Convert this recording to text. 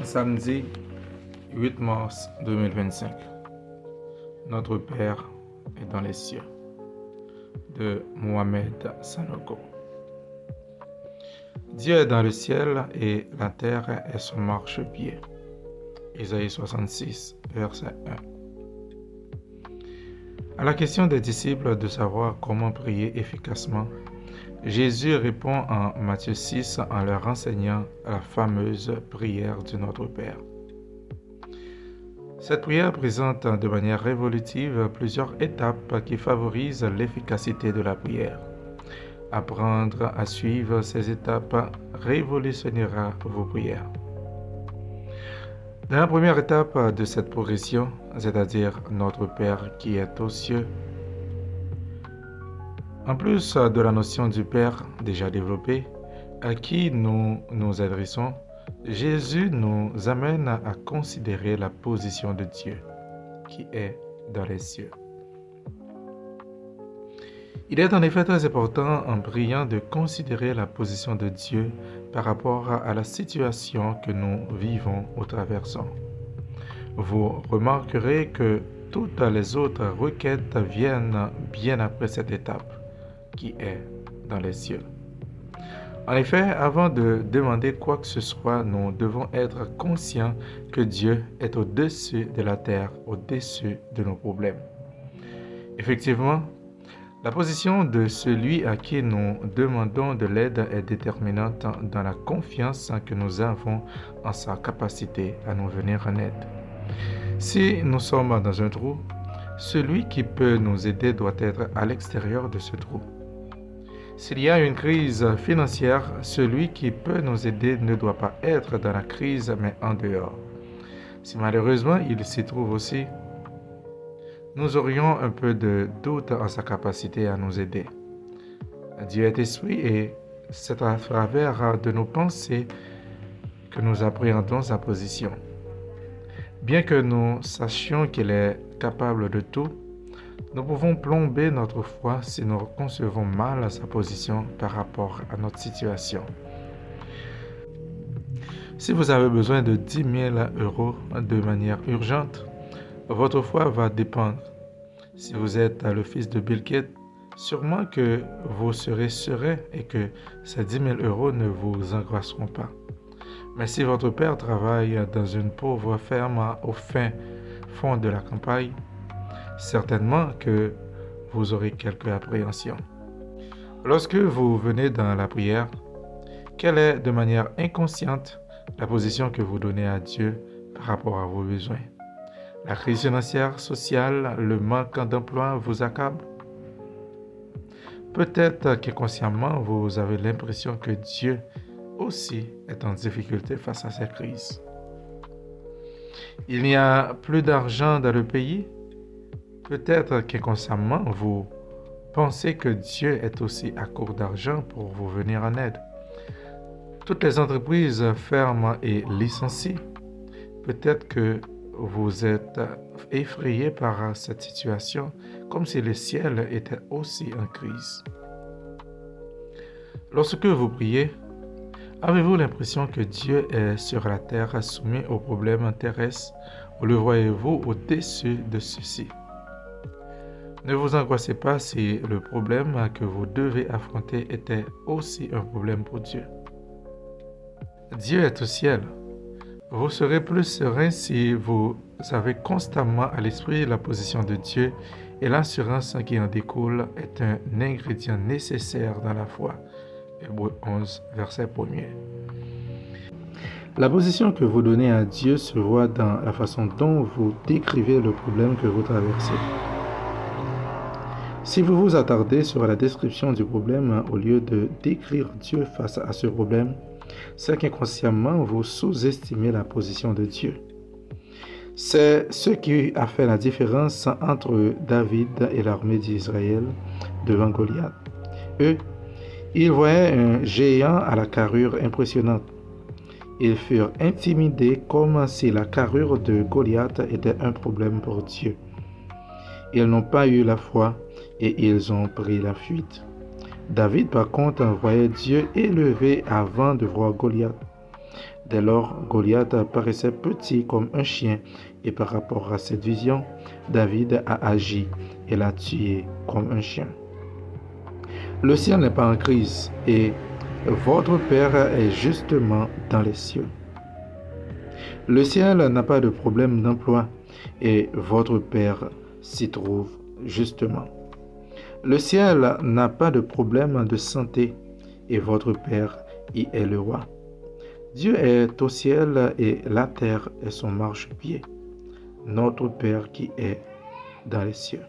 Samedi 8 mars 2025. Notre Père est dans les cieux. De Mohamed Sanogo. Dieu est dans le ciel et la terre est son marchepied. Isaïe 66, verset 1. À la question des disciples de savoir comment prier efficacement, Jésus répond en Matthieu 6 en leur enseignant la fameuse prière du Notre Père. Cette prière présente de manière révolutive plusieurs étapes qui favorisent l'efficacité de la prière. Apprendre à suivre ces étapes révolutionnera vos prières. Dans la première étape de cette progression, c'est-à-dire Notre Père qui est aux cieux, en plus de la notion du Père déjà développée, à qui nous nous adressons, Jésus nous amène à considérer la position de Dieu qui est dans les cieux. Il est en effet très important en priant de considérer la position de Dieu par rapport à la situation que nous vivons ou traversons. Vous remarquerez que toutes les autres requêtes viennent bien après cette étape qui est dans les cieux. En effet, avant de demander quoi que ce soit, nous devons être conscients que Dieu est au-dessus de la terre, au-dessus de nos problèmes. Effectivement, la position de celui à qui nous demandons de l'aide est déterminante dans la confiance que nous avons en sa capacité à nous venir en aide. Si nous sommes dans un trou, celui qui peut nous aider doit être à l'extérieur de ce trou. S'il y a une crise financière, celui qui peut nous aider ne doit pas être dans la crise, mais en dehors. Si malheureusement il s'y trouve aussi, nous aurions un peu de doute en sa capacité à nous aider. Dieu est esprit et c'est à travers de nos pensées que nous appréhendons sa position. Bien que nous sachions qu'il est capable de tout, nous pouvons plomber notre foi si nous concevons mal sa position par rapport à notre situation. Si vous avez besoin de 10 000 euros de manière urgente, votre foi va dépendre. Si vous êtes le fils de Bill Gates, sûrement que vous serez serein et que ces 10 000 euros ne vous angoisseront pas. Mais si votre père travaille dans une pauvre ferme au fin fond de la campagne, certainement que vous aurez quelques appréhensions. Lorsque vous venez dans la prière, quelle est de manière inconsciente la position que vous donnez à Dieu par rapport à vos besoins? La crise financière, sociale, le manque d'emploi vous accable? Peut-être qu'inconsciemment, vous avez l'impression que Dieu aussi est en difficulté face à ces crises. Il n'y a plus d'argent dans le pays? Peut-être qu'inconsciemment, vous pensez que Dieu est aussi à court d'argent pour vous venir en aide. Toutes les entreprises ferment et licencient. Peut-être que vous êtes effrayé par cette situation, comme si le ciel était aussi en crise. Lorsque vous priez, avez-vous l'impression que Dieu est sur la terre soumis aux problèmes terrestres ou le voyez-vous au-dessus de ceux-ci? Ne vous angoissez pas si le problème que vous devez affronter était aussi un problème pour Dieu. Dieu est au ciel. Vous serez plus serein si vous avez constamment à l'esprit la position de Dieu et l'assurance qui en découle est un ingrédient nécessaire dans la foi. Hébreux 11, verset 1er. La position que vous donnez à Dieu se voit dans la façon dont vous décrivez le problème que vous traversez. Si vous vous attardez sur la description du problème au lieu de décrire Dieu face à ce problème, c'est qu'inconsciemment vous sous-estimez la position de Dieu. C'est ce qui a fait la différence entre David et l'armée d'Israël devant Goliath. Eux, ils voyaient un géant à la carrure impressionnante. Ils furent intimidés comme si la carrure de Goliath était un problème pour Dieu. Ils n'ont pas eu la foi et ils ont pris la fuite. David, par contre, voyait Dieu élevé avant de voir Goliath. Dès lors, Goliath paraissait petit comme un chien, et par rapport à cette vision, David a agi et l'a tué comme un chien. Le ciel n'est pas en crise, et votre Père est justement dans les cieux. Le ciel n'a pas de problème d'emploi, et votre Père s'y trouve justement. Le ciel n'a pas de problème de santé, et votre Père y est le roi. Dieu est au ciel et la terre est son marchepied, notre Père qui est dans les cieux.